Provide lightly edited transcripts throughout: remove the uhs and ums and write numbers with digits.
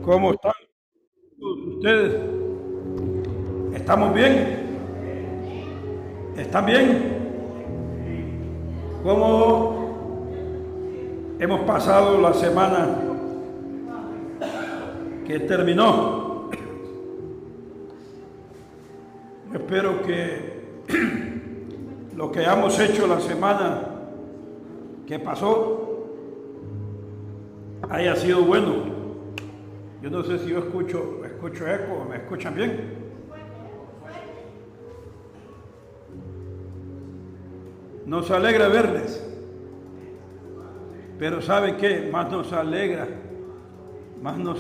¿Cómo están ustedes? ¿Estamos bien? ¿Están bien? ¿Cómo hemos pasado la semana que terminó? Yo espero que lo que hemos hecho la semana que pasó haya sido bueno. Yo no sé si yo escucho eco, ¿me escuchan bien? Nos alegra verles, pero ¿saben qué? Más nos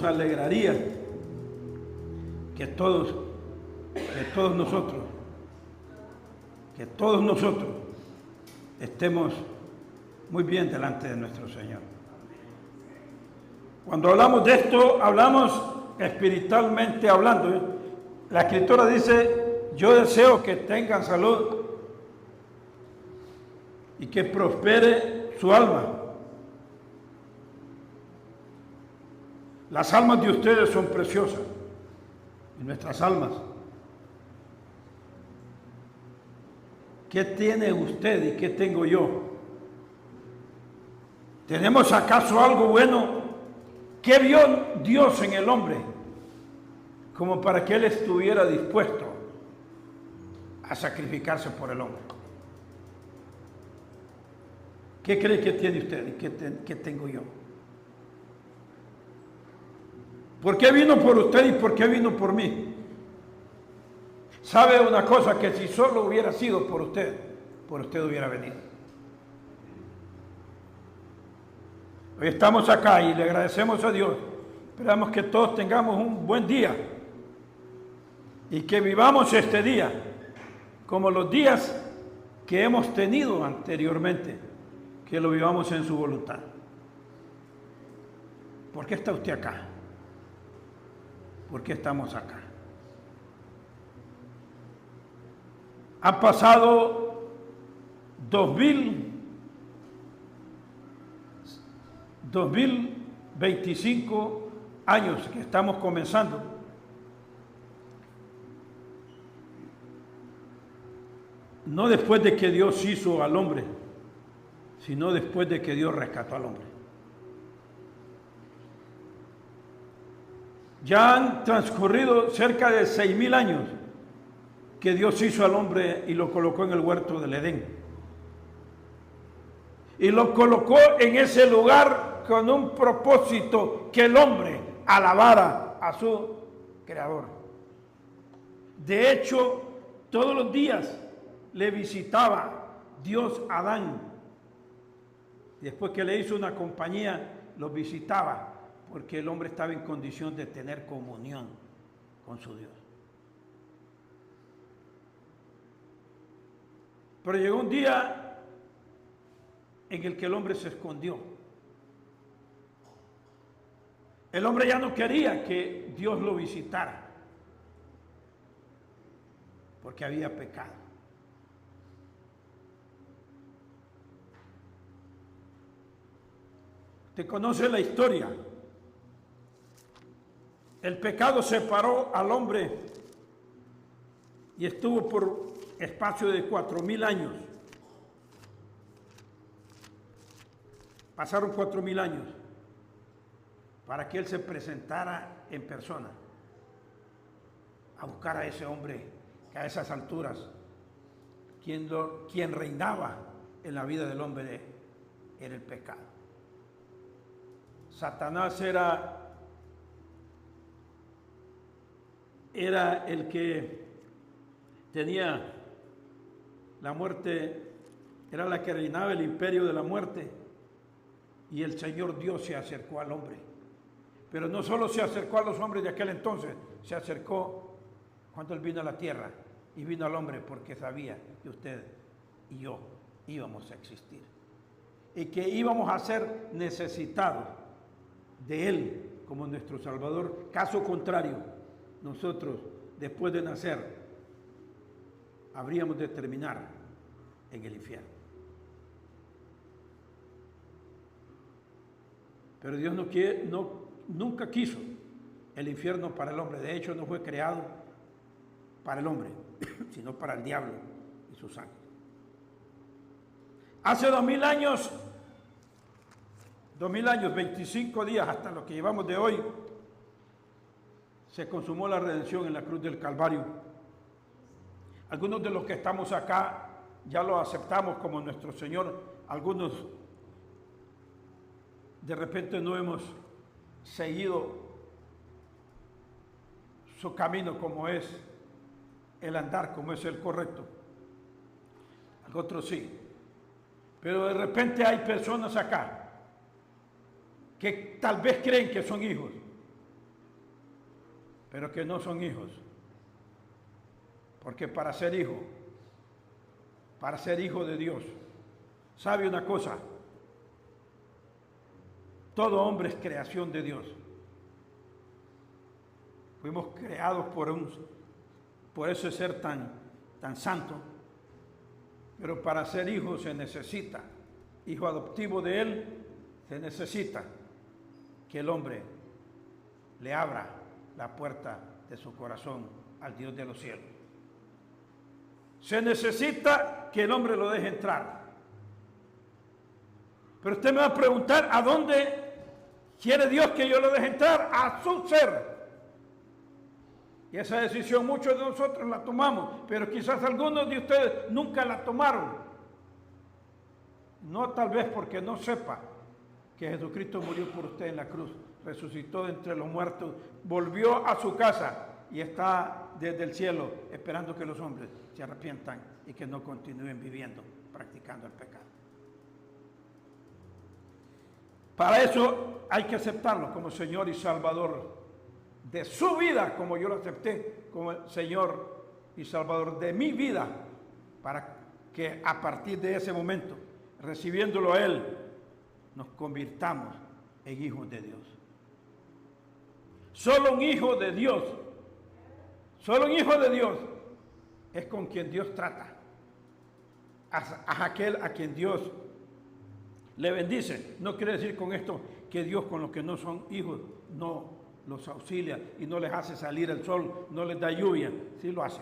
alegraría que todos nosotros estemos muy bien delante de nuestro Señor. Cuando hablamos de esto, hablamos espiritualmente hablando. La Escritura dice, yo deseo que tengan salud y que prospere su alma. Las almas de ustedes son preciosas, y nuestras almas. ¿Qué tiene usted y qué tengo yo? ¿Tenemos acaso algo bueno? ¿Qué vio Dios en el hombre como para que él estuviera dispuesto a sacrificarse por el hombre? ¿Qué cree que tiene usted y qué tengo yo? ¿Por qué vino por usted y por qué vino por mí? ¿Sabe una cosa? Que si solo hubiera sido por usted hubiera venido. Hoy estamos acá y le agradecemos a Dios. Esperamos que todos tengamos un buen día y que vivamos este día como los días que hemos tenido anteriormente, que lo vivamos en su voluntad. ¿Por qué está usted acá? ¿Por qué estamos acá? Han pasado 2025 años que estamos comenzando. No después de que Dios hizo al hombre, sino después de que Dios rescató al hombre. Ya han transcurrido cerca de 6,000 años que Dios hizo al hombre y lo colocó en el huerto del Edén. Y lo colocó en ese lugar con un propósito, que el hombre alabara a su Creador. De hecho, todos los días le visitaba Dios a Adán. Después que le hizo una compañía, lo visitaba, porque el hombre estaba en condición de tener comunión con su Dios. Pero llegó un día en el que el hombre se escondió. El hombre ya no quería que Dios lo visitara, porque había pecado. Usted conoce la historia. El pecado separó al hombre y estuvo por espacio de 4,000 años. Pasaron 4,000 años para que él se presentara en persona a buscar a ese hombre que a esas alturas quien reinaba en la vida del hombre era el pecado. Satanás era el que tenía la muerte, era la que reinaba el imperio de la muerte, y el Señor Dios se acercó al hombre. Pero no solo se acercó a los hombres de aquel entonces, se acercó cuando Él vino a la tierra, y vino al hombre porque sabía que usted y yo íbamos a existir y que íbamos a ser necesitados de Él como nuestro Salvador. Caso contrario, nosotros, después de nacer, habríamos de terminar en el infierno. Pero Dios nunca quiso el infierno para el hombre. De hecho, no fue creado para el hombre, sino para el diablo y sus ángeles. Hace 2000 años, 25 días hasta lo que llevamos de hoy, se consumó la redención en la cruz del Calvario. Algunos de los que estamos acá ya lo aceptamos como nuestro Señor. Algunos de repente no hemos seguido su camino como es el andar, como es el correcto. Otros sí. Pero de repente hay personas acá que tal vez creen que son hijos, pero que no son hijos. Porque para ser hijo de Dios, ¿sabe una cosa? Todo hombre es creación de Dios. Fuimos creados por ese ser tan santo, pero para ser hijo se necesita, hijo adoptivo de Él, se necesita que el hombre le abra la puerta de su corazón al Dios de los cielos. Se necesita que el hombre lo deje entrar. Pero usted me va a preguntar, ¿a dónde quiere Dios que yo lo deje entrar? A su ser. Y esa decisión muchos de nosotros la tomamos, pero quizás algunos de ustedes nunca la tomaron. No tal vez porque no sepa que Jesucristo murió por usted en la cruz, resucitó de entre los muertos, volvió a su casa y está desde el cielo esperando que los hombres se arrepientan y que no continúen viviendo, practicando el pecado. Para eso hay que aceptarlo como Señor y Salvador de su vida, como yo lo acepté como el Señor y Salvador de mi vida, para que a partir de ese momento, recibiéndolo a Él, nos convirtamos en hijos de Dios. Solo un hijo de Dios, es con quien Dios trata, a aquel a quien Dios le bendice. No quiere decir con esto que Dios con los que no son hijos no los auxilia y no les hace salir el sol, no les da lluvia. Sí lo hace,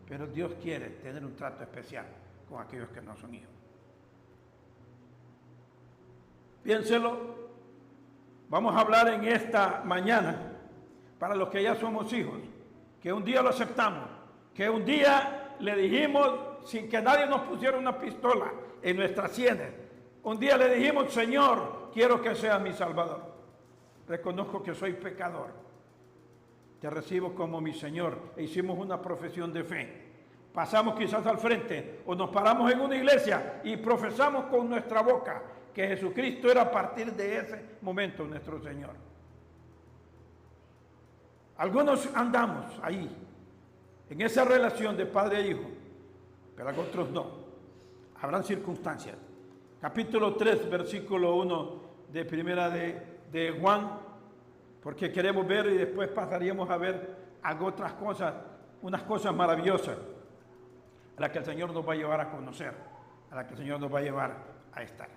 pero Dios quiere tener un trato especial con aquellos que no son hijos. Piénselo. Vamos a hablar en esta mañana para los que ya somos hijos, que un día lo aceptamos, que un día le dijimos sin que nadie nos pusiera una pistola en nuestras sienes. Un día le dijimos: Señor, quiero que seas mi Salvador. Reconozco que soy pecador. Te recibo como mi Señor. E hicimos una profesión de fe. Pasamos quizás al frente o nos paramos en una iglesia y profesamos con nuestra boca que Jesucristo era a partir de ese momento nuestro Señor. Algunos andamos ahí, en esa relación de padre e hijo, pero otros no. Habrán circunstancias. Capítulo 3, versículo 1 de primera de Juan, porque queremos ver y después pasaríamos a ver otras cosas, unas cosas maravillosas, a las que el Señor nos va a llevar a conocer, a las que el Señor nos va a llevar a estar.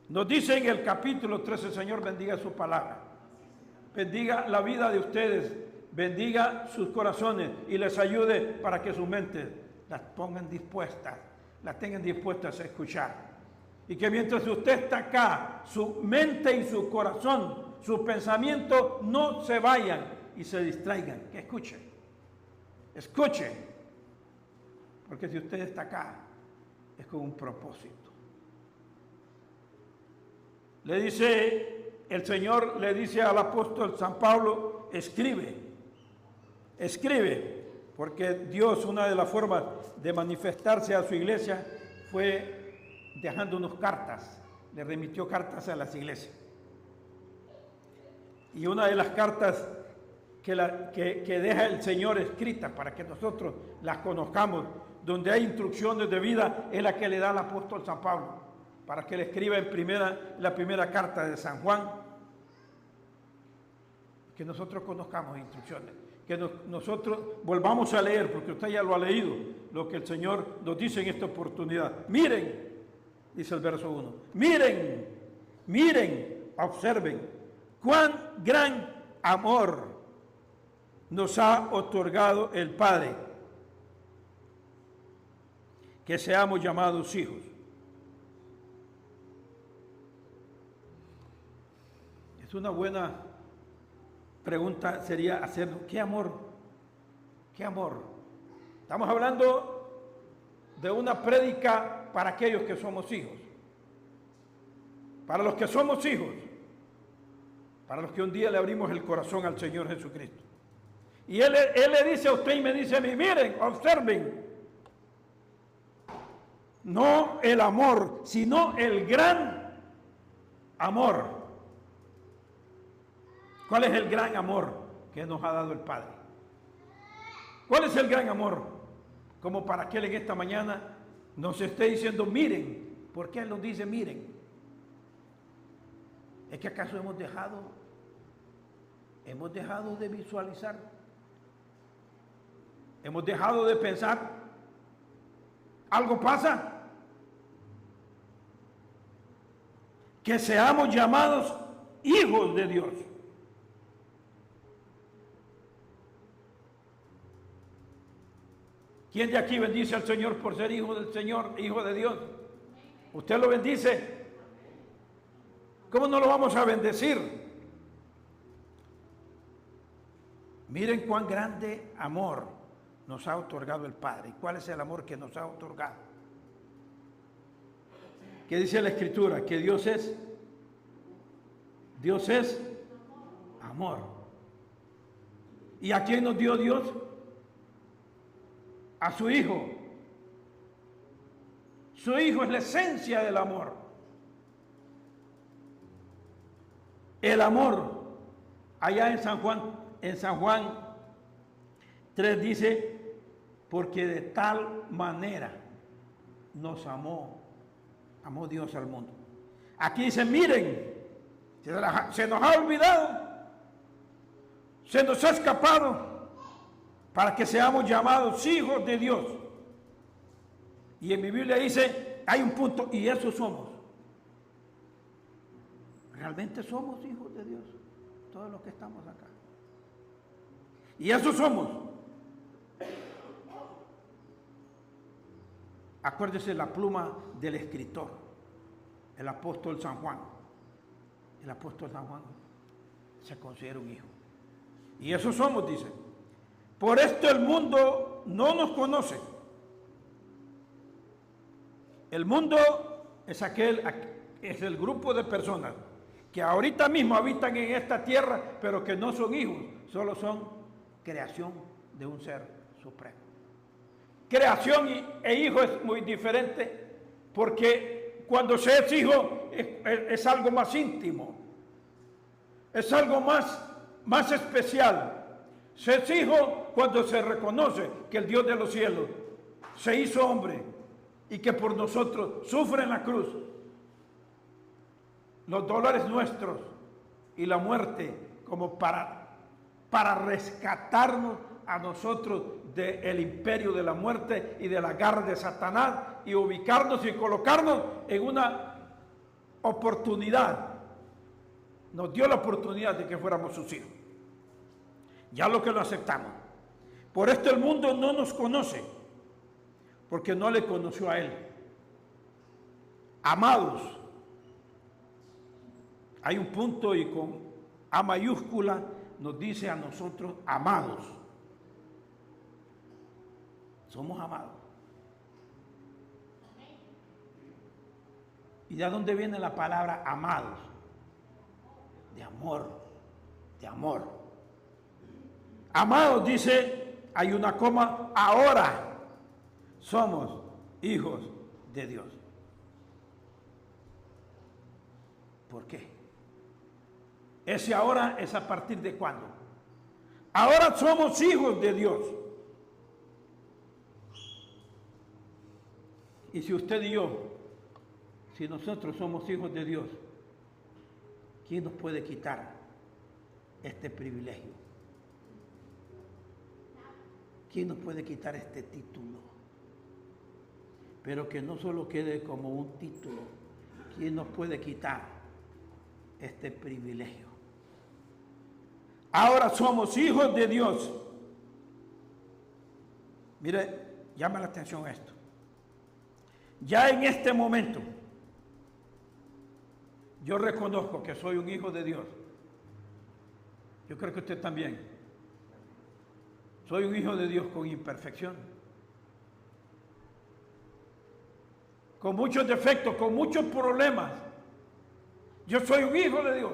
Nos dice en el capítulo 3, el Señor bendiga su palabra, bendiga la vida de ustedes, bendiga sus corazones y les ayude para que sus mentes las pongan dispuestas, las tengan dispuestas a escuchar. Y que mientras usted está acá, su mente y su corazón, sus pensamientos no se vayan y se distraigan. Que escuchen. Escuchen. Porque si usted está acá, es con un propósito. Le dice, el Señor le dice al apóstol San Pablo: escribe. Escribe. Porque Dios, una de las formas de manifestarse a su iglesia fue dejándonos cartas. Le remitió cartas a las iglesias. Y una de las cartas que deja el Señor escritas para que nosotros las conozcamos, donde hay instrucciones de vida, es la que le da el apóstol San Pablo, para que le escriba la primera carta de San Juan, que nosotros conozcamos instrucciones, que nosotros volvamos a leer, porque usted ya lo ha leído, lo que el Señor nos dice en esta oportunidad. Miren, dice el verso 1, miren, observen cuán gran amor nos ha otorgado el Padre, que seamos llamados hijos. Es una buena pregunta, sería hacernos, ¿qué amor? ¿Qué amor? Estamos hablando de una prédica para aquellos que somos hijos. Para los que somos hijos, para los que un día le abrimos el corazón al Señor Jesucristo. Y Él le dice a usted y me dice a mí, miren, observen, no el amor, sino el gran amor. ¿Cuál es el gran amor que nos ha dado el Padre? ¿Cuál es el gran amor? Como para que Él en esta mañana nos esté diciendo, miren. ¿Por qué Él nos dice, miren? ¿Es que acaso hemos dejado de visualizar? ¿Hemos dejado de pensar? ¿Algo pasa? Que seamos llamados hijos de Dios. ¿Quién de aquí bendice al Señor por ser hijo del Señor, hijo de Dios? ¿Usted lo bendice? ¿Cómo no lo vamos a bendecir? Miren cuán grande amor nos ha otorgado el Padre. ¿Y cuál es el amor que nos ha otorgado? ¿Qué dice la Escritura? Que Dios es amor. ¿Y a quién nos dio Dios? A su Hijo. Su Hijo es la esencia del amor. El amor, allá en San Juan 3 dice, porque de tal manera nos amó Dios al mundo. Aquí dice, miren, se nos ha olvidado, se nos ha escapado, para que seamos llamados hijos de Dios. Y en mi Biblia dice, hay un punto, y eso somos. Realmente somos hijos de Dios, todos los que estamos acá. Y eso somos. Acuérdese la pluma del escritor, el apóstol San Juan. El apóstol San Juan se considera un hijo. Y eso somos, dice. Por esto el mundo no nos conoce. El mundo es el grupo de personas que ahorita mismo habitan en esta tierra, pero que no son hijos, solo son creación de un ser supremo. Creación e hijo es muy diferente, porque cuando se es hijo es algo más íntimo, es algo más especial. Se es hijo cuando se reconoce que el Dios de los cielos se hizo hombre y que por nosotros sufre en la cruz los dolores nuestros y la muerte, como para rescatarnos a nosotros del imperio de la muerte y de la garra de Satanás, y ubicarnos y colocarnos en una oportunidad. Nos dio la oportunidad de que fuéramos sus hijos. Ya lo que lo aceptamos. Por esto el mundo no nos conoce, porque no le conoció a Él. Amados, hay un punto y con A mayúscula nos dice a nosotros amados. Somos amados. ¿Y de dónde viene la palabra amados? De amor, de amor. Amados, dice, hay una coma, ahora somos hijos de Dios. ¿Por qué? Ese ahora es a partir de cuándo. Ahora somos hijos de Dios. Y si usted y yo, si nosotros somos hijos de Dios, ¿quién nos puede quitar este privilegio? ¿Quién nos puede quitar este título? Pero que no solo quede como un título. ¿Quién nos puede quitar este privilegio? Ahora somos hijos de Dios. Mire, llama la atención esto. Ya en este momento, yo reconozco que soy un hijo de Dios. Yo creo que usted también. Soy un hijo de Dios con imperfección, con muchos defectos, con muchos problemas. Yo soy un hijo de Dios.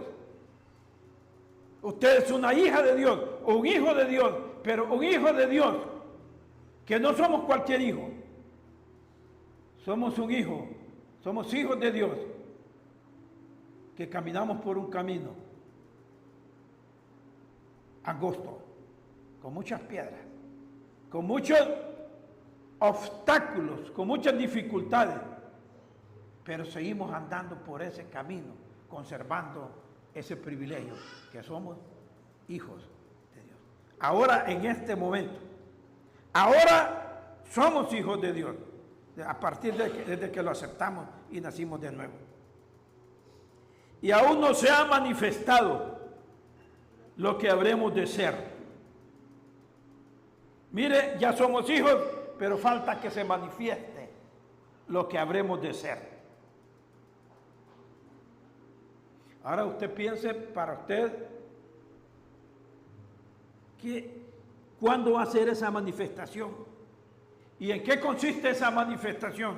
Usted es una hija de Dios, o un hijo de Dios, pero un hijo de Dios, que no somos cualquier hijo. Somos un hijo, somos hijos de Dios, que caminamos por un camino angosto, con muchas piedras, con muchos obstáculos, con muchas dificultades, pero seguimos andando por ese camino, conservando ese privilegio, que somos hijos de Dios. Ahora, en este momento, ahora somos hijos de Dios, a partir desde que lo aceptamos y nacimos de nuevo. Y aún no se ha manifestado lo que habremos de ser. Mire, ya somos hijos, pero falta que se manifieste lo que habremos de ser. Ahora usted piense para usted ¿cuándo va a ser esa manifestación? ¿Y en qué consiste esa manifestación?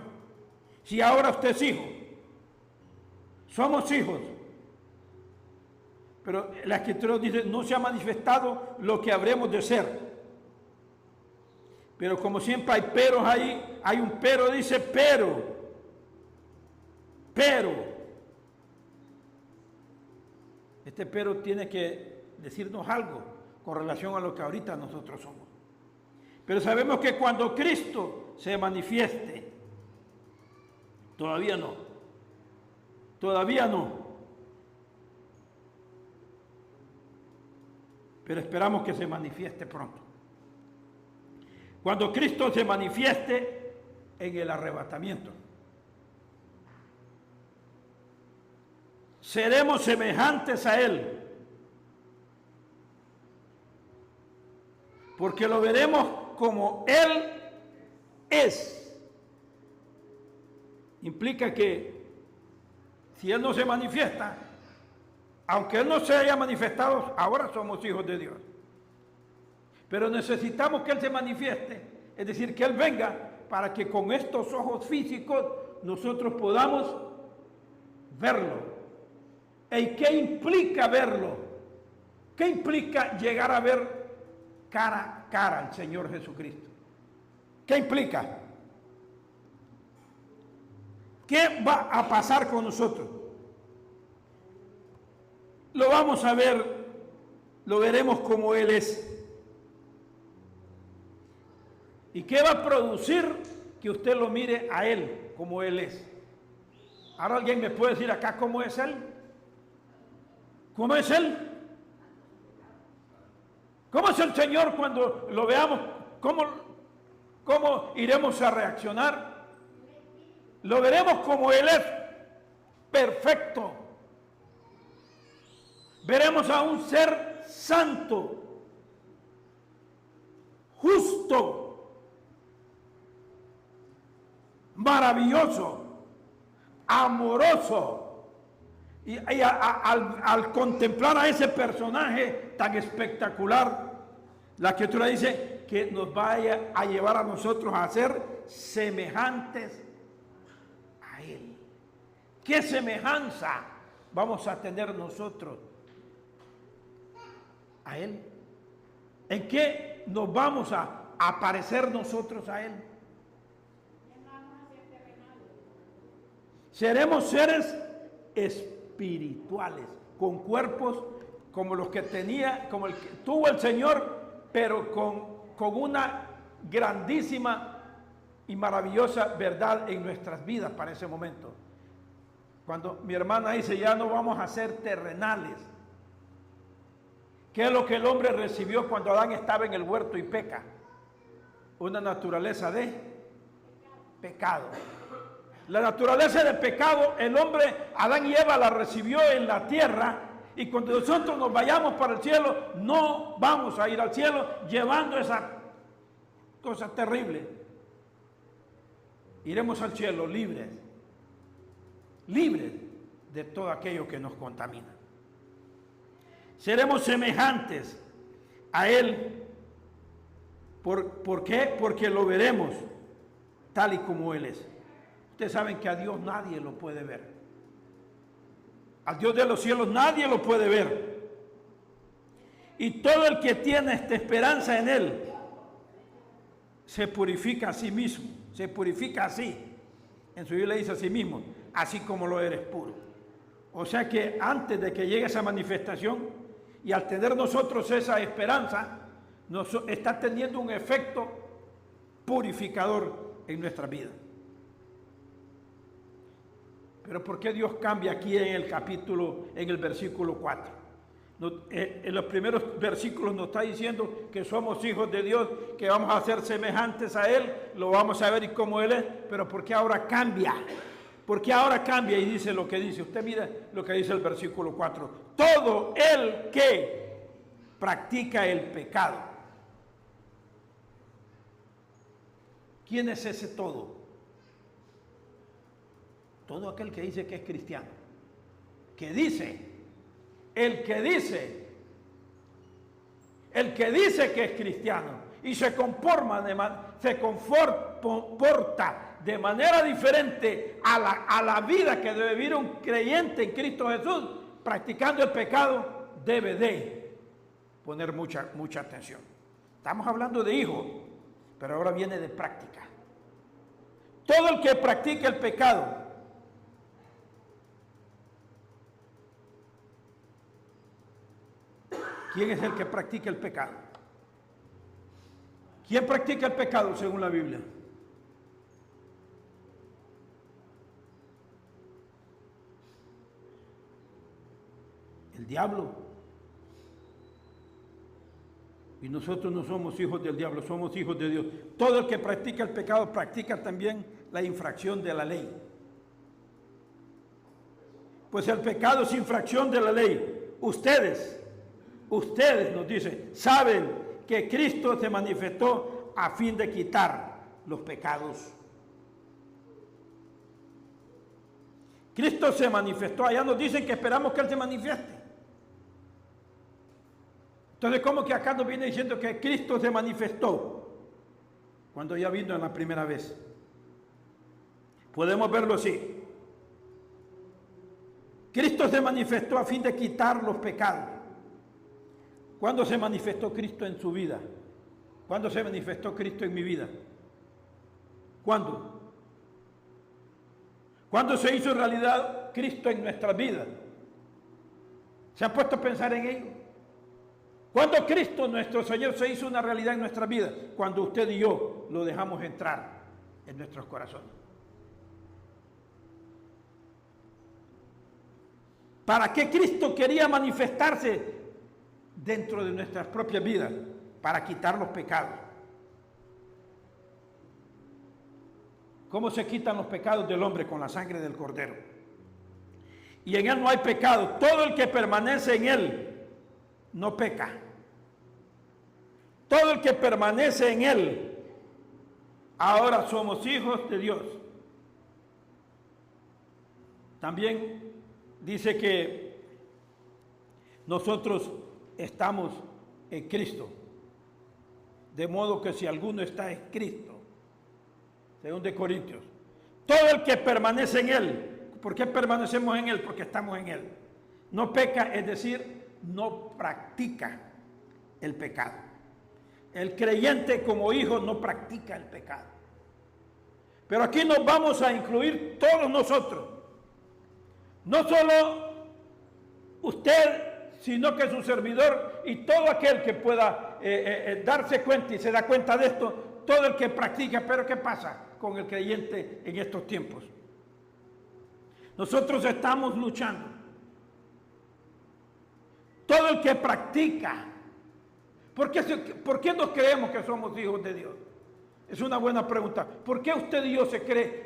Si ahora usted es hijo, somos hijos, pero la Escritura dice, no se ha manifestado lo que habremos de ser. Pero como siempre hay peros ahí, hay un pero, dice pero. Este pero tiene que decirnos algo con relación a lo que ahorita nosotros somos. Pero sabemos que cuando Cristo se manifieste, todavía no. Pero esperamos que se manifieste pronto. Cuando Cristo se manifieste en el arrebatamiento, seremos semejantes a Él, porque lo veremos como Él es. Implica que si Él no se manifiesta, aunque Él no se haya manifestado, ahora somos hijos de Dios. Pero necesitamos que Él se manifieste, es decir, que Él venga para que con estos ojos físicos nosotros podamos verlo. ¿Y qué implica verlo? ¿Qué implica llegar a ver cara a cara al Señor Jesucristo? ¿Qué implica? ¿Qué va a pasar con nosotros? Lo vamos a ver, lo veremos como Él es. ¿Y qué va a producir que usted lo mire a Él como Él es? Ahora alguien me puede decir acá cómo es Él. ¿Cómo es Él? ¿Cómo es el Señor cuando lo veamos? ¿Cómo iremos a reaccionar? Lo veremos como Él es, perfecto. Veremos a un ser santo, justo, maravilloso, amoroso. Y al contemplar a ese personaje tan espectacular, la Escritura dice que nos va a llevar a nosotros a ser semejantes a Él. ¿Qué semejanza vamos a tener nosotros a Él? ¿En qué nos vamos a parecer nosotros a Él? Seremos seres espirituales, con cuerpos como los que tenía, como el que tuvo el Señor, pero con una grandísima y maravillosa verdad en nuestras vidas para ese momento. Cuando mi hermana dice, ya no vamos a ser terrenales. ¿Qué es lo que el hombre recibió cuando Adán estaba en el huerto y peca? Una naturaleza de pecado. La naturaleza de pecado, el hombre, Adán y Eva, la recibió en la tierra, Y cuando nosotros nos vayamos para el cielo, no vamos a ir al cielo llevando esa cosa terrible. Iremos al cielo libres, libres de todo aquello que nos contamina. Seremos semejantes a Él. ¿Por qué? Porque lo veremos tal y como Él es. Ustedes saben que a Dios nadie lo puede ver. Al Dios de los cielos nadie lo puede ver. Y todo el que tiene esta esperanza en Él se purifica a sí mismo, se purifica así. En su Biblia dice a sí mismo, así como lo eres puro. O sea que antes de que llegue esa manifestación, y al tener nosotros esa esperanza, nos está teniendo un efecto purificador en nuestra vida. Pero ¿por qué Dios cambia aquí en el versículo 4? En los primeros versículos nos está diciendo que somos hijos de Dios, que vamos a ser semejantes a Él, lo vamos a ver y cómo Él es, pero ¿por qué ahora cambia? ¿Por qué ahora cambia y dice lo que dice? Usted mira lo que dice el versículo 4. Todo el que practica el pecado. ¿Quién es ese todo? Todo aquel que dice que es cristiano. El que dice que es cristiano y se comporta de manera diferente a la vida que debe vivir un creyente en Cristo Jesús, practicando el pecado, debe de poner mucha atención. Estamos hablando de hijos, pero ahora viene de práctica. Todo el que practica el pecado ¿quién es el que practica el pecado? ¿Quién practica el pecado según la Biblia? El diablo. Y nosotros no somos hijos del diablo, somos hijos de Dios. Todo el que practica el pecado practica también la infracción de la ley. Pues el pecado es infracción de la ley. Ustedes nos dicen, saben que Cristo se manifestó a fin de quitar los pecados. Cristo se manifestó, allá nos dicen que esperamos que Él se manifieste. Entonces, ¿cómo que acá nos viene diciendo que Cristo se manifestó cuando ya vino en la primera vez? Podemos verlo así. Cristo se manifestó a fin de quitar los pecados. ¿Cuándo se manifestó Cristo en su vida? ¿Cuándo se manifestó Cristo en mi vida? ¿Cuándo? ¿Cuándo se hizo realidad Cristo en nuestras vidas? ¿Se han puesto a pensar en ello? ¿Cuándo Cristo, nuestro Señor, se hizo una realidad en nuestras vidas? Cuando usted y yo lo dejamos entrar en nuestros corazones. ¿Para qué Cristo quería manifestarse dentro de nuestras propias vidas? Para quitar los pecados. ¿Cómo se quitan los pecados del hombre? Con la sangre del Cordero. Y en Él no hay pecado. Todo el que permanece en Él no peca. Todo el que permanece en Él, ahora somos hijos de Dios. También dice que nosotros estamos en Cristo. De modo que si alguno está en Cristo, según de Corintios, todo el que permanece en Él. ¿Por qué permanecemos en Él? Porque estamos en Él. No peca, es decir, no practica el pecado. El creyente como hijo no practica el pecado. Pero aquí nos vamos a incluir todos nosotros. No solo usted, sino que su servidor y todo aquel que pueda darse cuenta y se da cuenta de esto, todo el que practica. Pero ¿qué pasa con el creyente en estos tiempos? Nosotros estamos luchando. Todo el que practica. ¿Por qué nos creemos que somos hijos de Dios? Es una buena pregunta. ¿Por qué usted y yo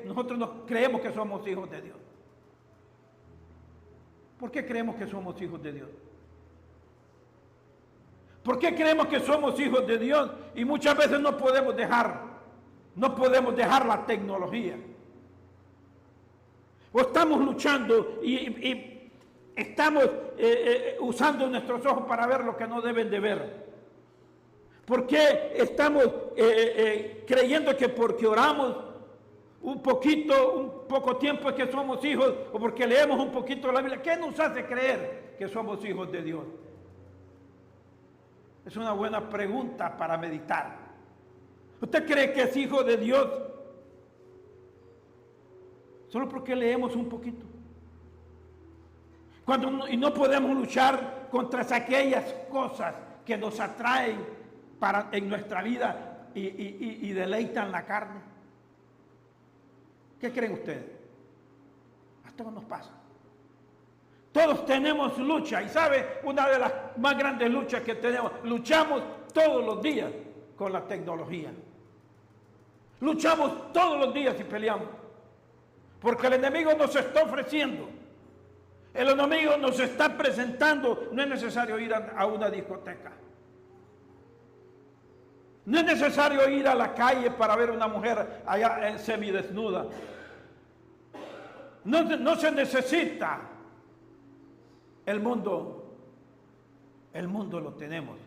nosotros nos creemos que somos hijos de Dios? ¿Por qué creemos que somos hijos de Dios? ¿Por qué creemos que somos hijos de Dios? Y muchas veces no podemos dejar la tecnología. O estamos luchando y estamos usando nuestros ojos para ver lo que no deben de ver. ¿Por qué estamos creyendo que porque oramos un poco tiempo es que somos hijos, o porque leemos un poquito la Biblia? ¿Qué nos hace creer que somos hijos de Dios? Es una buena pregunta para meditar. ¿Usted cree que es hijo de Dios solo porque leemos un poquito? Y no podemos luchar contra aquellas cosas que nos atraen en nuestra vida y deleitan la carne. ¿Qué creen ustedes? A todos nos pasa. Todos tenemos lucha. Y ¿sabe? Una de las más grandes luchas que tenemos, luchamos todos los días con la tecnología. Luchamos todos los días y peleamos. Porque el enemigo nos está ofreciendo. El enemigo nos está presentando. No es necesario ir a una discoteca. No es necesario ir a la calle para ver una mujer allá semidesnuda. No se necesita. El mundo lo tenemos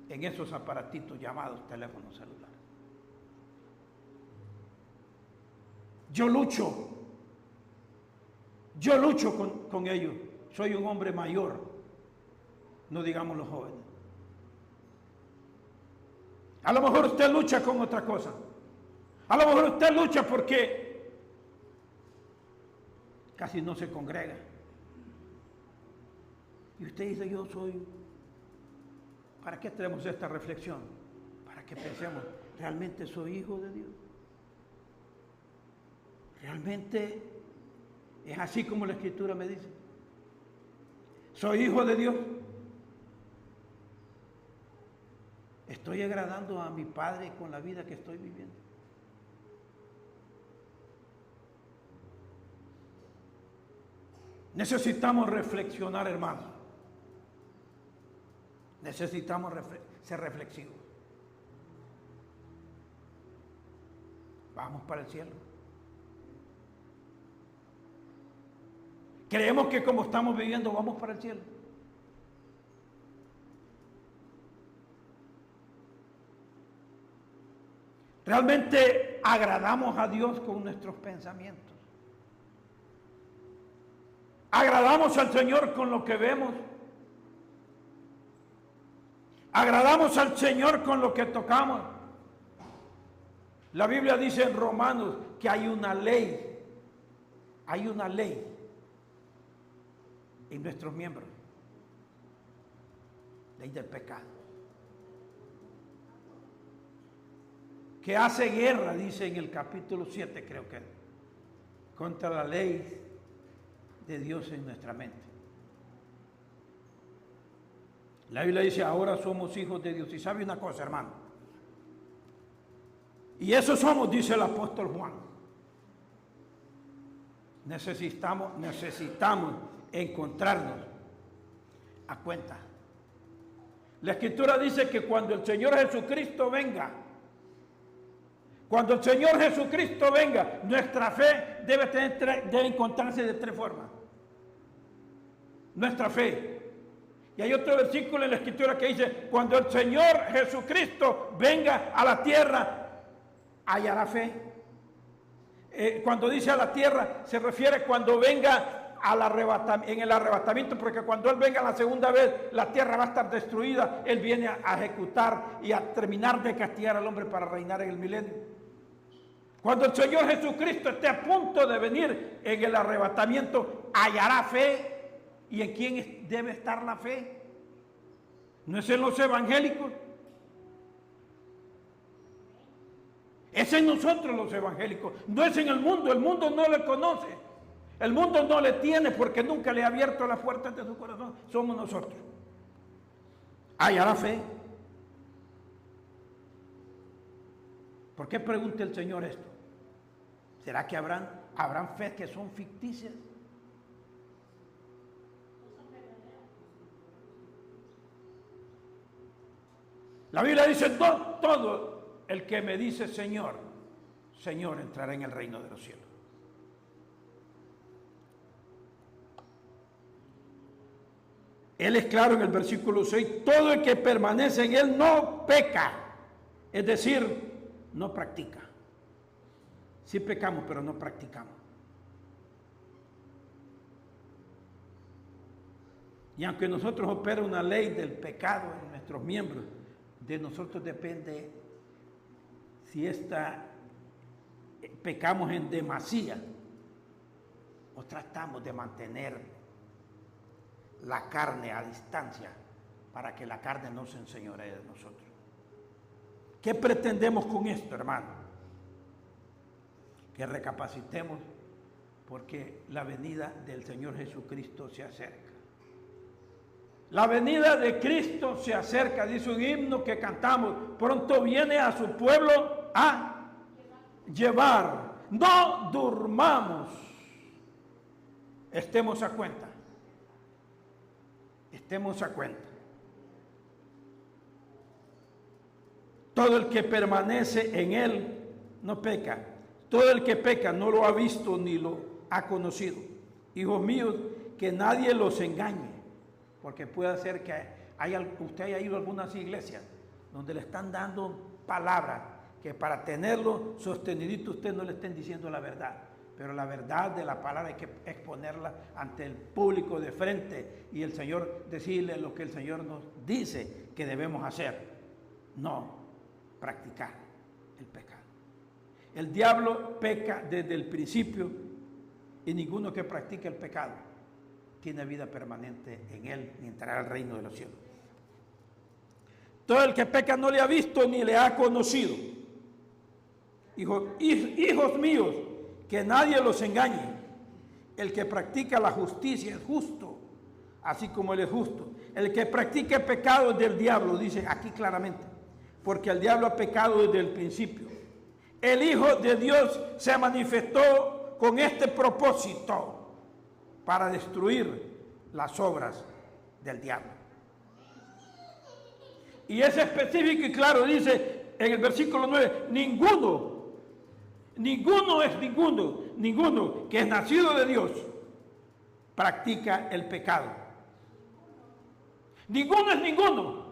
en esos aparatitos llamados teléfonos celulares. Yo lucho con ellos. Soy un hombre mayor, no digamos los jóvenes. A lo mejor usted lucha con otra cosa. A lo mejor usted lucha porque casi no se congrega. Y usted dice, yo soy... ¿Para qué tenemos esta reflexión? Para que pensemos, ¿realmente soy hijo de Dios? ¿Realmente es así como la Escritura me dice? ¿Soy hijo de Dios? ¿Estoy agradando a mi Padre con la vida que estoy viviendo? Necesitamos reflexionar, hermanos. Necesitamos ser reflexivos. Vamos para el cielo. Creemos que como estamos viviendo vamos para el cielo. Realmente agradamos a Dios con nuestros pensamientos. Agradamos al Señor con lo que vemos. Agradamos al Señor con lo que tocamos. La Biblia dice en Romanos que hay una ley en nuestros miembros, ley del pecado, que hace guerra, dice en el capítulo 7, creo que, contra la ley de Dios en nuestra mente. La Biblia dice, ahora somos hijos de Dios. Y sabe una cosa, hermano, y eso somos, dice el apóstol Juan. Necesitamos encontrarnos a cuenta. La Escritura dice que cuando el Señor Jesucristo venga, nuestra fe debe encontrarse de tres formas. Nuestra fe. Y hay otro versículo en la Escritura que dice, cuando el Señor Jesucristo venga a la tierra, hallará fe. Cuando dice a la tierra, se refiere cuando venga en el arrebatamiento, porque cuando Él venga la segunda vez, la tierra va a estar destruida. Él viene a ejecutar y a terminar de castigar al hombre para reinar en el milenio. Cuando el Señor Jesucristo esté a punto de venir en el arrebatamiento, hallará fe. ¿Y en quién debe estar la fe? ¿No es en los evangélicos? Es en nosotros los evangélicos, no es en el mundo no le conoce, el mundo no le tiene porque nunca le ha abierto las puertas de su corazón, somos nosotros. ¿Hallará fe? ¿Por qué pregunta el Señor esto? ¿Será que habrán fe que son ficticias? La Biblia dice, no todo el que me dice Señor, Señor, entrará en el reino de los cielos. Él es claro en el versículo 6, todo el que permanece en Él no peca, es decir, no practica. Sí pecamos, pero no practicamos. Y aunque nosotros opera una ley del pecado en nuestros miembros, de nosotros depende si pecamos en demasía o tratamos de mantener la carne a distancia para que la carne no se enseñoree de nosotros. ¿Qué pretendemos con esto, hermano? Que recapacitemos porque la venida del Señor Jesucristo se acerca. La venida de Cristo se acerca, dice un himno que cantamos, pronto viene a su pueblo a llevar. No durmamos, estemos a cuenta. Estemos a cuenta. Todo el que permanece en Él no peca. Todo el que peca no lo ha visto ni lo ha conocido. Hijos míos, que nadie los engañe. Porque puede ser que usted haya ido a algunas iglesias donde le están dando palabras que para tenerlo sostenidito usted no le estén diciendo la verdad. Pero la verdad de la palabra hay que exponerla ante el público de frente y el Señor decirle lo que el Señor nos dice que debemos hacer. No practicar el pecado. El diablo peca desde el principio y ninguno que practique el pecado tiene vida permanente en él ni entrará al reino de los cielos. Todo el que peca no le ha visto ni le ha conocido. Hijos míos, que nadie los engañe. El que practica la justicia es justo, así como él es justo. El que practica el pecado es del diablo, dice aquí claramente, porque el diablo ha pecado desde el principio. El Hijo de Dios se manifestó con este propósito, para destruir las obras del diablo. Y es específico y claro, dice en el versículo 9, ninguno que es nacido de Dios practica el pecado. Ninguno es ninguno.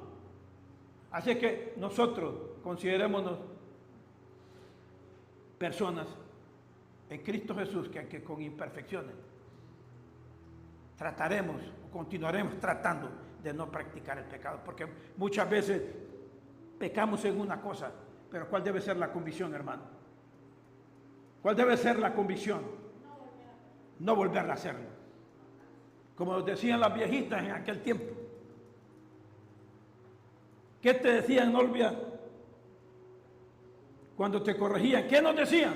Así que nosotros considerémonos personas en Cristo Jesús que con imperfecciones continuaremos tratando de no practicar el pecado, porque muchas veces pecamos en una cosa, pero ¿cuál debe ser la convicción, hermano? ¿Cuál debe ser la convicción? No volver a hacerlo. Como decían las viejitas en aquel tiempo. ¿Qué te decían, Olvia? Cuando te corregían, ¿qué nos decían?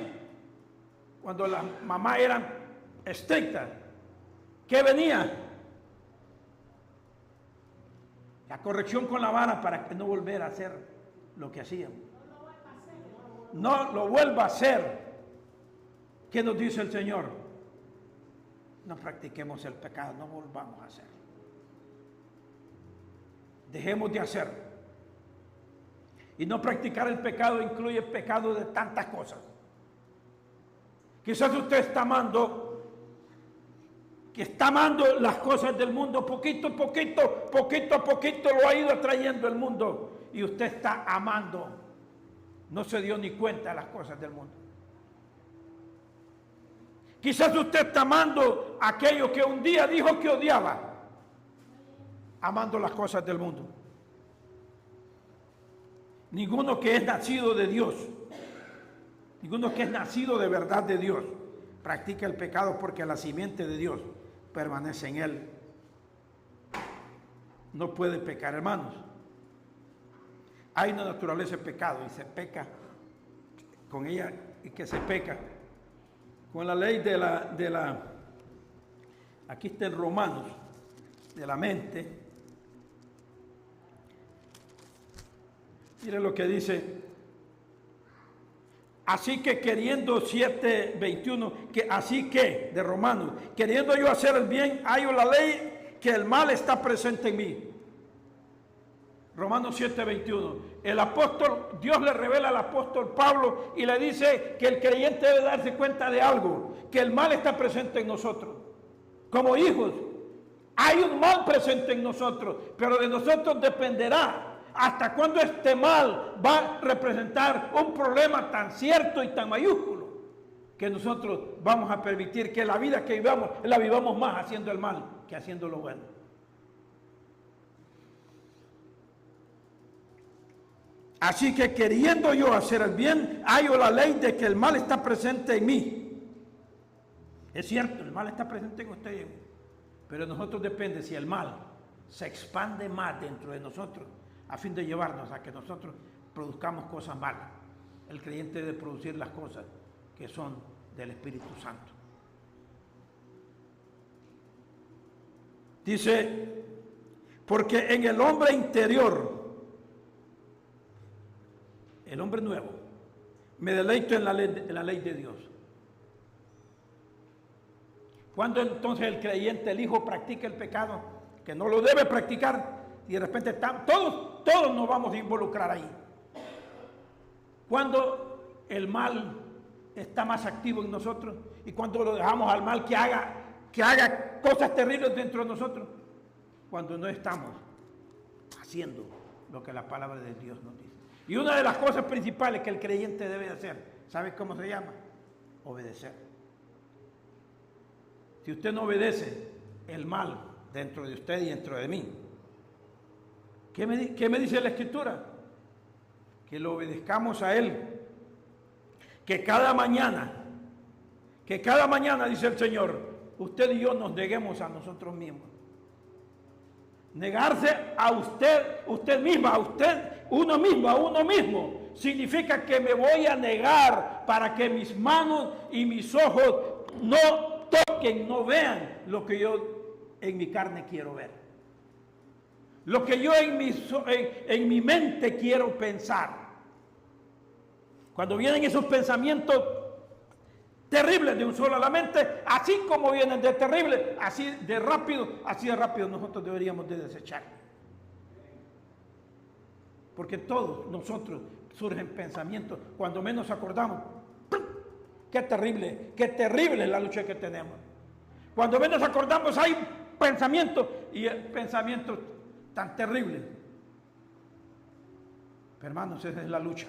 Cuando las mamás eran estrictas, ¿qué venía? La corrección con la vara para que no volviera a hacer lo que hacían. No lo vuelva a hacer. ¿Qué nos dice el Señor? No practiquemos el pecado, no volvamos a hacerlo. Dejemos de hacerlo. Y no practicar el pecado incluye el pecado de tantas cosas. Quizás usted está amando las cosas del mundo, poquito a poquito lo ha ido atrayendo el mundo. Y usted está amando, no se dio ni cuenta de las cosas del mundo. Quizás usted está amando aquello que un día dijo que odiaba, amando las cosas del mundo. Ninguno que es nacido de Dios, ninguno que es nacido de verdad de Dios, practica el pecado, porque la simiente de Dios permanece en él. No puede pecar, hermanos. Hay una naturaleza de pecado y se peca con ella, y que se peca con la ley de la aquí está en Romanos, de la mente. Mire lo que dice. Así que queriendo 7:21, que así que de Romanos, queriendo yo hacer el bien, hallo la ley que el mal está presente en mí. Romanos 7:21. El apóstol, Dios le revela al apóstol Pablo y le dice que el creyente debe darse cuenta de algo, que el mal está presente en nosotros. Como hijos, hay un mal presente en nosotros, pero de nosotros dependerá hasta cuándo este mal va a representar un problema tan cierto y tan mayúsculo que nosotros vamos a permitir que la vida que vivamos, la vivamos más haciendo el mal que haciendo lo bueno. Así que queriendo yo hacer el bien, hallo la ley de que el mal está presente en mí. Es cierto, el mal está presente en usted y en mí, pero de nosotros depende si el mal se expande más dentro de nosotros a fin de llevarnos a que nosotros produzcamos cosas malas. El creyente debe producir las cosas que son del Espíritu Santo. Dice, porque en el hombre interior, el hombre nuevo, me deleito en la ley de Dios. Cuando entonces el creyente, el hijo, practica el pecado, que no lo debe practicar, y de repente todos nos vamos a involucrar ahí. Cuando el mal está más activo en nosotros y cuando lo dejamos al mal que haga cosas terribles dentro de nosotros, cuando no estamos haciendo lo que la palabra de Dios nos dice. Y una de las cosas principales que el creyente debe hacer, ¿sabe cómo se llama? Obedecer. Si usted no obedece, el mal dentro de usted y dentro de mí. ¿Qué me dice la Escritura? Que lo obedezcamos a Él. Que cada mañana, dice el Señor, usted y yo nos neguemos a nosotros mismos. Negarse a usted misma, a usted, uno mismo, significa que me voy a negar para que mis manos y mis ojos no toquen, no vean lo que yo en mi carne quiero ver. Lo que yo en mi mente quiero pensar. Cuando vienen esos pensamientos terribles de un solo a la mente, así como vienen de terribles, así de rápido nosotros deberíamos de desechar. Porque todos nosotros surgen pensamientos, cuando menos acordamos, qué terrible es la lucha que tenemos. Cuando menos acordamos hay pensamientos y pensamientos tan terribles. Pero hermanos, esa es la lucha.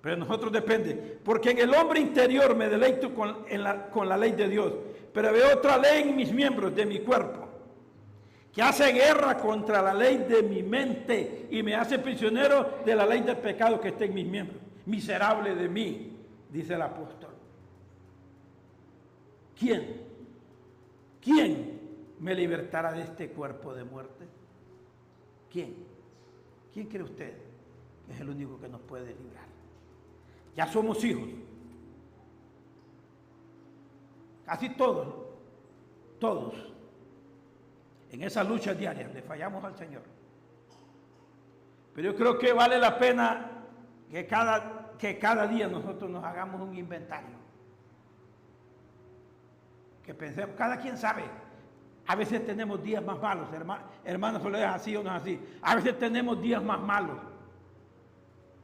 Pero de nosotros depende, porque en el hombre interior me deleito con la ley de Dios, pero veo otra ley en mis miembros de mi cuerpo, que hace guerra contra la ley de mi mente y me hace prisionero de la ley del pecado que está en mis miembros. Miserable de mí, dice el apóstol. ¿Quién me libertará de este cuerpo de muerte? ¿Quién cree usted que es el único que nos puede librar? Ya somos hijos. Casi todos, en esa lucha diaria le fallamos al Señor. Pero yo creo que vale la pena que cada día nosotros nos hagamos un inventario. Que pensemos, cada quien sabe. A veces tenemos días más malos, hermanos, ¿solo es así o no es así? A veces tenemos días más malos.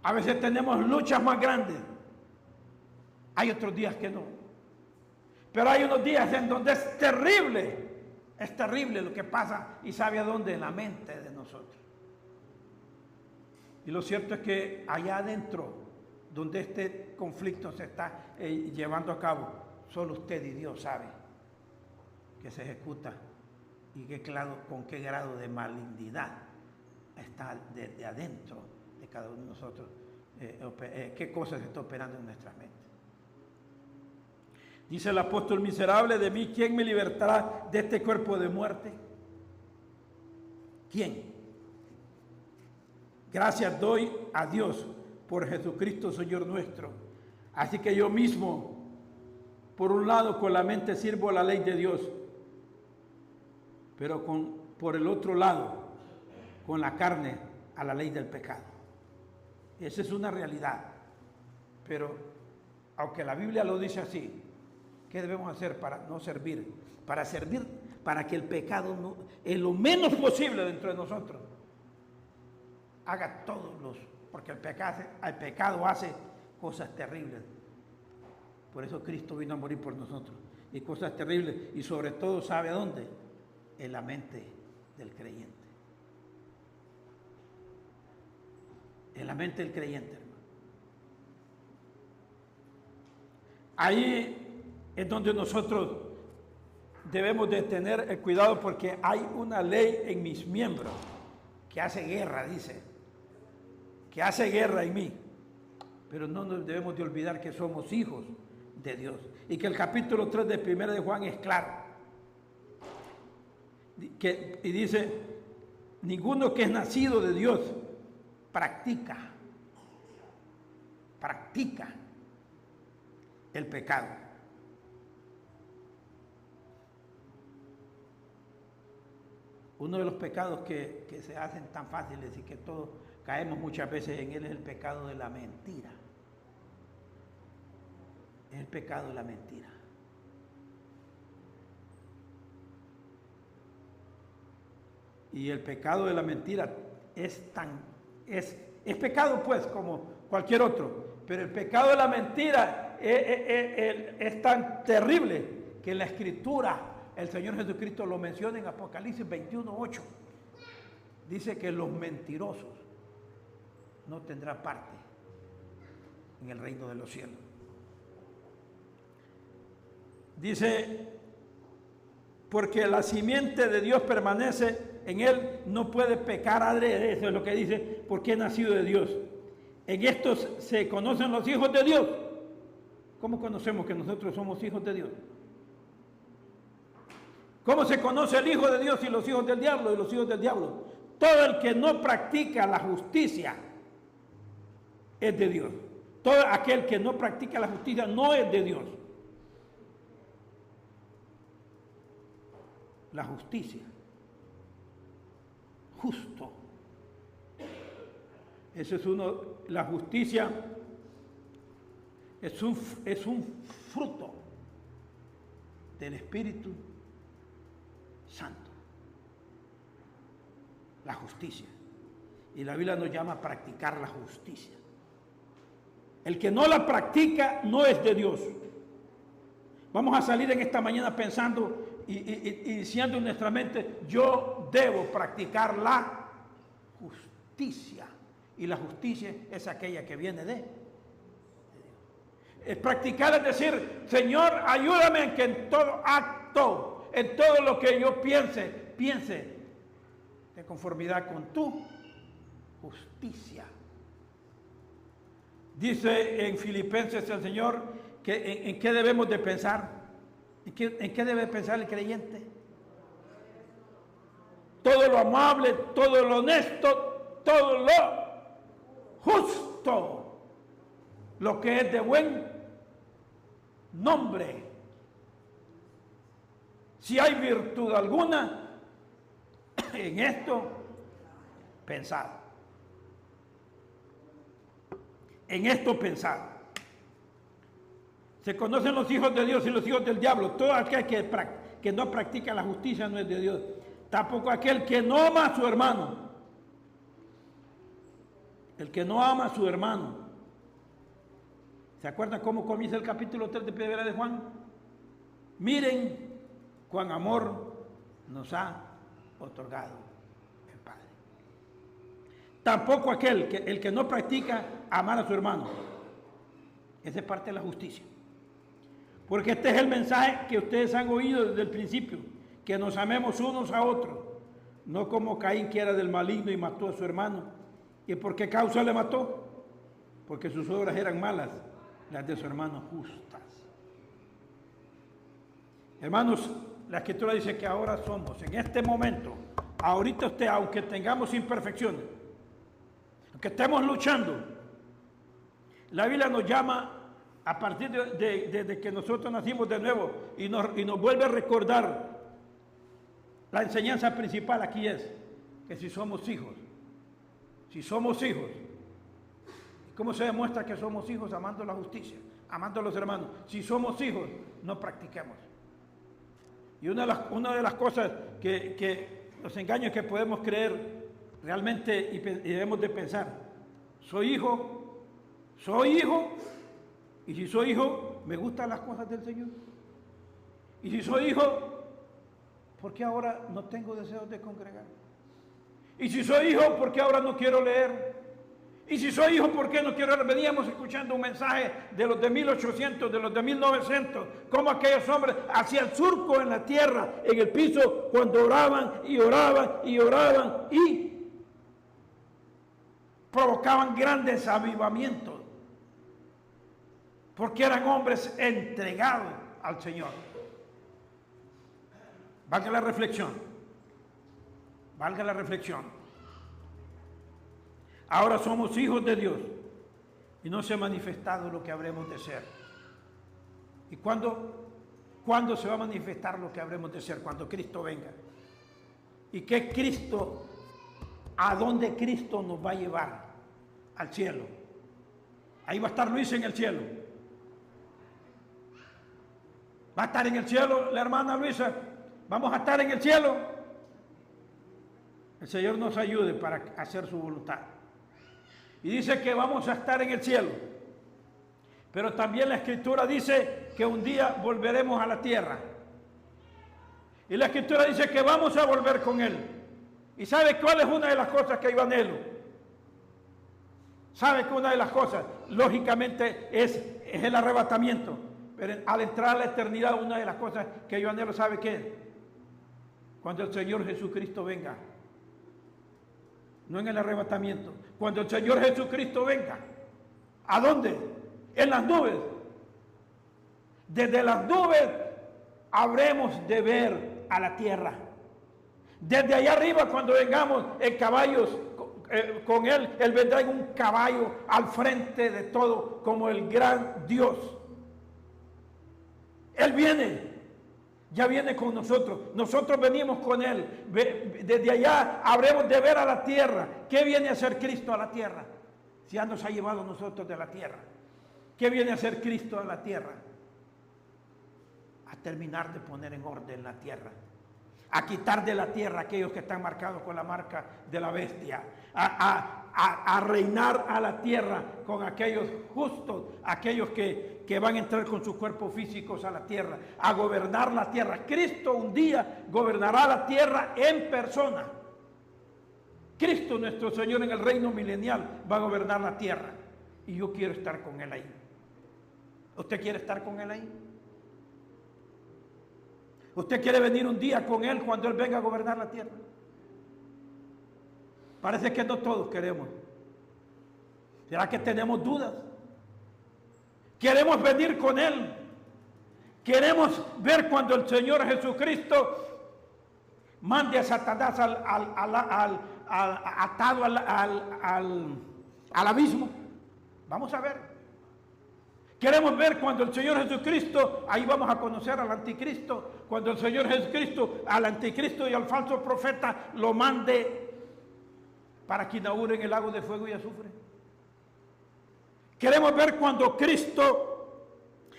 A veces tenemos luchas más grandes. Hay otros días que no. Pero hay unos días en donde es terrible lo que pasa y sabe a dónde, en la mente de nosotros. Y lo cierto es que allá adentro, donde este conflicto se está llevando a cabo, solo usted y Dios sabe que se ejecuta y con qué grado de malignidad está desde adentro de cada uno de nosotros, qué cosas está operando en nuestra mente. Dice el apóstol, miserable de mí, ¿quién me libertará de este cuerpo de muerte? ¿Quién? Gracias doy a Dios por Jesucristo Señor nuestro. Así que yo mismo, por un lado, con la mente sirvo a la ley de Dios, pero por el otro lado, con la carne, a la ley del pecado. Esa es una realidad. Pero, aunque la Biblia lo dice así, ¿qué debemos hacer para no servir? Para servir, para que el pecado no, en lo menos posible dentro de nosotros, haga porque el pecado hace cosas terribles. Por eso Cristo vino a morir por nosotros. Y cosas terribles, y sobre todo, ¿sabe dónde? En la mente del creyente. En la mente del creyente, hermano. Ahí es donde nosotros debemos de tener el cuidado, porque hay una ley en mis miembros que hace guerra, dice, que hace guerra en mí. Pero no nos debemos de olvidar que somos hijos de Dios y que el capítulo 3 de 1 de Juan es claro. Y dice, ninguno que es nacido de Dios practica el pecado. Uno de los pecados que se hacen tan fáciles y que todos caemos muchas veces en él es el pecado de la mentira. Es el pecado de la mentira. Y el pecado de la mentira es pecado, pues, como cualquier otro. Pero el pecado de la mentira es tan terrible que en la Escritura el Señor Jesucristo lo menciona en Apocalipsis 21:8. Dice que los mentirosos no tendrán parte en el reino de los cielos. Dice, porque la simiente de Dios permanece en él, no puede pecar adrede. Eso es lo que dice, porque es nacido de Dios. En estos se conocen los hijos de Dios. ¿Cómo conocemos que nosotros somos hijos de Dios? ¿Cómo se conoce el hijo de Dios y los hijos del diablo y los hijos del diablo? Todo el que no practica la justicia es de Dios. Todo aquel que no practica la justicia no es de Dios. La justicia. Justo. Eso es la justicia es un fruto del Espíritu Santo. La justicia. Y la Biblia nos llama a practicar la justicia. El que no la practica no es de Dios. Vamos a salir en esta mañana pensando y diciendo en nuestra mente, yo debo practicar la justicia. Y la justicia es aquella que viene de Dios. Es practicar, es decir, Señor, ayúdame en que en todo acto, en todo lo que yo piense de conformidad con tu justicia. Dice en Filipenses el Señor que en qué debemos de pensar. ¿En qué debe pensar el creyente? Todo lo amable, todo lo honesto, todo lo justo, lo que es de buen nombre. Si hay virtud alguna, en esto pensar. En esto pensar. Se conocen los hijos de Dios y los hijos del diablo. Todo aquel que no practica la justicia no es de Dios. Tampoco aquel que no ama a su hermano. El que no ama a su hermano. ¿Se acuerdan cómo comienza el capítulo 3 de 1 de Juan? Miren cuán amor nos ha otorgado el Padre. Tampoco el que no practica amar a su hermano. Esa es parte de la justicia. Porque este es el mensaje que ustedes han oído desde el principio, que nos amemos unos a otros, no como Caín, que era del maligno y mató a su hermano. ¿Y por qué causa le mató? Porque sus obras eran malas, las de su hermano justas. Hermanos, la Escritura dice que ahora somos, en este momento, ahorita usted, aunque tengamos imperfecciones, aunque estemos luchando, la Biblia nos llama a partir de que nosotros nacimos de nuevo y nos vuelve a recordar la enseñanza principal aquí es que si somos hijos, ¿cómo se demuestra que somos hijos? Amando la justicia, amando a los hermanos. Si somos hijos, no practiquemos. Y una de las cosas que los engaños que podemos creer realmente y debemos de pensar, soy hijo, y si soy hijo, me gustan las cosas del Señor. Y si soy hijo, ¿por qué ahora no tengo deseos de congregar? Y si soy hijo, ¿por qué ahora no quiero leer? Y si soy hijo, ¿por qué no quiero leer? Veníamos escuchando un mensaje de los de 1800, de los de 1900, cómo aquellos hombres hacían surco en la tierra, en el piso, cuando oraban y oraban y oraban y provocaban grandes avivamientos, porque eran hombres entregados al Señor. Valga la reflexión. Valga la reflexión. Ahora somos hijos de Dios y no se ha manifestado lo que habremos de ser. ¿Y cuándo se va a manifestar lo que habremos de ser? Cuando Cristo venga. ¿Y qué Cristo, a dónde Cristo nos va a llevar? Al cielo. Ahí va a estar Luis en el cielo. ¿Va a estar en el cielo la hermana Luisa? ¿Vamos a estar en el cielo? El Señor nos ayude para hacer su voluntad. Y dice que vamos a estar en el cielo. Pero también la Escritura dice que un día volveremos a la tierra. Y la Escritura dice que vamos a volver con Él. ¿Y sabe cuál es una de las cosas que yo anhelo? ¿Sabe que una de las cosas, lógicamente, es el arrebatamiento? Pero al entrar a la eternidad, una de las cosas que yo anhelo, ¿sabe qué? Cuando el Señor Jesucristo venga. No en el arrebatamiento. Cuando el Señor Jesucristo venga. ¿A dónde? En las nubes. Desde las nubes habremos de ver a la tierra. Desde allá arriba, cuando vengamos en caballos con Él, Él vendrá en un caballo al frente de todo, como el gran Dios. Él viene, ya viene con nosotros. Nosotros venimos con Él. Desde allá habremos de ver a la tierra. ¿Qué viene a hacer Cristo a la tierra? Si ya nos ha llevado a nosotros de la tierra. ¿Qué viene a hacer Cristo a la tierra? A terminar de poner en orden la tierra. A quitar de la tierra aquellos que están marcados con la marca de la bestia, a reinar a la tierra con aquellos justos, aquellos que van a entrar con sus cuerpos físicos a la tierra, a gobernar la tierra. Cristo un día gobernará la tierra en persona. Cristo nuestro Señor en el reino milenial va a gobernar la tierra y yo quiero estar con Él ahí. ¿Usted quiere estar con Él ahí? ¿Usted quiere venir un día con Él cuando Él venga a gobernar la tierra? Parece que no todos queremos. ¿Será que tenemos dudas? Queremos venir con Él. Queremos ver cuando el Señor Jesucristo mande a Satanás atado al abismo. Vamos a ver. Queremos ver cuando el Señor Jesucristo, ahí vamos a conocer al anticristo, cuando el Señor Jesucristo al anticristo y al falso profeta lo mande para que inauguren el lago de fuego y azufre. Queremos ver cuando Cristo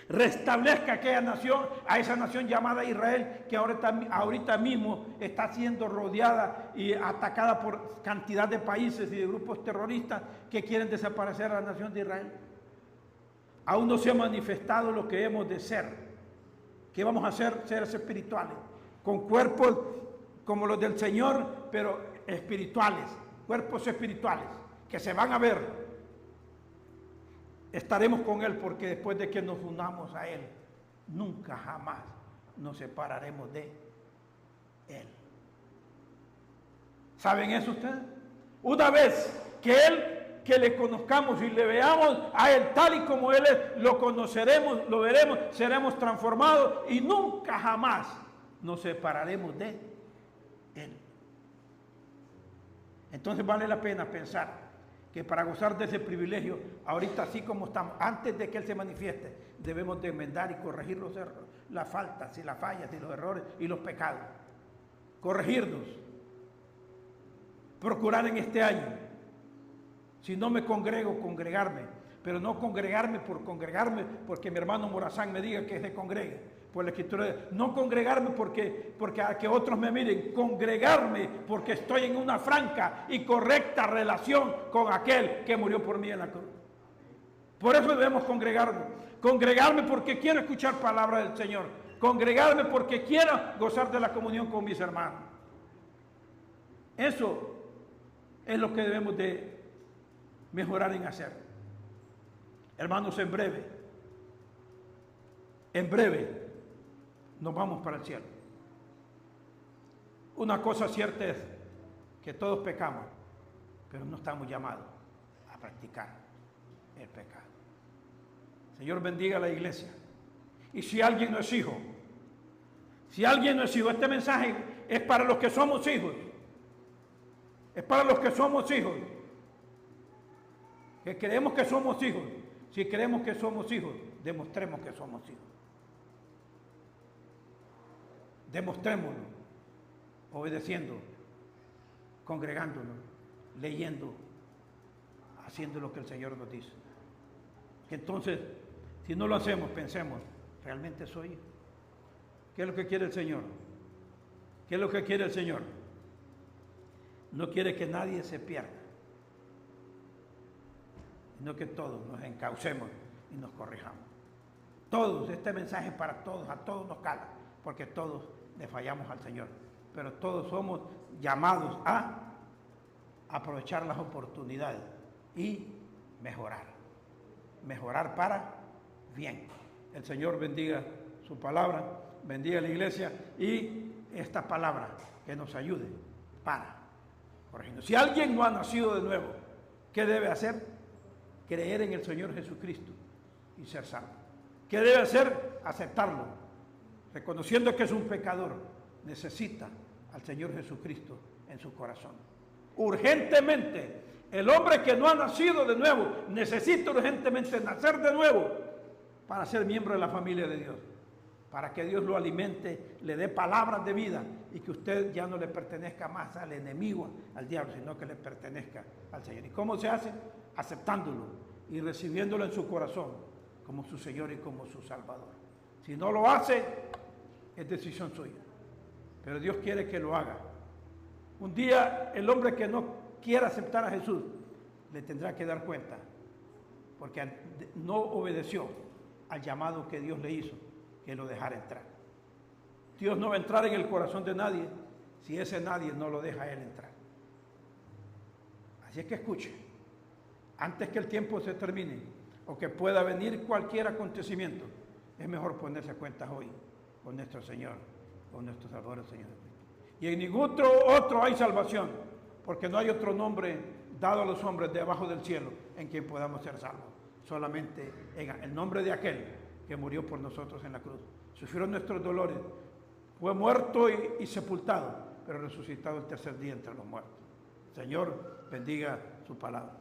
restablezca aquella nación, a esa nación llamada Israel, que ahorita mismo está siendo rodeada y atacada por cantidad de países y de grupos terroristas que quieren desaparecer a la nación de Israel. Aún no se ha manifestado lo que hemos de ser. ¿Qué vamos a hacer? Seres espirituales, con cuerpos como los del Señor, pero espirituales, cuerpos espirituales, que se van a ver. Estaremos con Él porque después de que nos unamos a Él, nunca jamás nos separaremos de Él. ¿Saben eso ustedes? Una vez que le conozcamos y le veamos a Él tal y como Él es, lo conoceremos, lo veremos, seremos transformados y nunca jamás nos separaremos de Él. Entonces vale la pena pensar que para gozar de ese privilegio, ahorita así como estamos, antes de que Él se manifieste, debemos de enmendar y corregir las faltas y las fallas y los errores y los pecados. Corregirnos. Procurar en este año. Si no me congrego, congregarme. Pero no congregarme por congregarme porque mi hermano Morazán me diga que se congregue. Pues la Escritura, no congregarme porque a que otros me miren, congregarme porque estoy en una franca y correcta relación con aquel que murió por mí en la cruz. Por eso debemos congregarme porque quiero escuchar palabra del Señor, congregarme porque quiero gozar de la comunión con mis hermanos. Eso es lo que debemos de mejorar en hacer. Hermanos, en breve nos vamos para el cielo. Una cosa cierta es que todos pecamos, pero no estamos llamados a practicar el pecado. Señor, bendiga a la iglesia. Y si alguien no es hijo, este mensaje es para los que somos hijos. Es para los que somos hijos. Que creemos que somos hijos. Si creemos que somos hijos, demostremos que somos hijos. Demostrémoslo, obedeciendo, congregándonos, leyendo, haciendo lo que el Señor nos dice. Que entonces, si no lo hacemos, pensemos, ¿realmente soy hijo? ¿Qué es lo que quiere el Señor? ¿Qué es lo que quiere el Señor? No quiere que nadie se pierda, sino que todos nos encaucemos y nos corrijamos. Todos, este mensaje es para todos, a todos nos cala, porque todos le fallamos al Señor, pero todos somos llamados a aprovechar las oportunidades y mejorar para bien. El Señor bendiga su palabra, bendiga la iglesia y esta palabra que nos ayude para corregirnos. Si alguien no ha nacido de nuevo, ¿qué debe hacer? Creer en el Señor Jesucristo y ser salvo. ¿Qué debe hacer? Aceptarlo, reconociendo que es un pecador, necesita al Señor Jesucristo en su corazón. Urgentemente, el hombre que no ha nacido de nuevo necesita urgentemente nacer de nuevo para ser miembro de la familia de Dios, para que Dios lo alimente, le dé palabras de vida y que usted ya no le pertenezca más al enemigo, al diablo, sino que le pertenezca al Señor. ¿Y cómo se hace? Aceptándolo y recibiéndolo en su corazón como su Señor y como su Salvador. Si no lo hace, es decisión suya, pero Dios quiere que lo haga. Un día el hombre que no quiera aceptar a Jesús le tendrá que dar cuenta, porque no obedeció al llamado que Dios le hizo, que lo dejara entrar. Dios no va a entrar en el corazón de nadie si ese nadie no lo deja a él entrar. Así es que escuche, antes que el tiempo se termine o que pueda venir cualquier acontecimiento, es mejor ponerse a cuentas hoy con nuestro Señor, con nuestro Salvador, el Señor Jesucristo. Y en ningún otro hay salvación, porque no hay otro nombre dado a los hombres debajo del cielo en quien podamos ser salvos. Solamente en el nombre de aquel que murió por nosotros en la cruz. Sufrió nuestros dolores, fue muerto y sepultado, pero resucitado el tercer día entre los muertos. Señor, bendiga su palabra.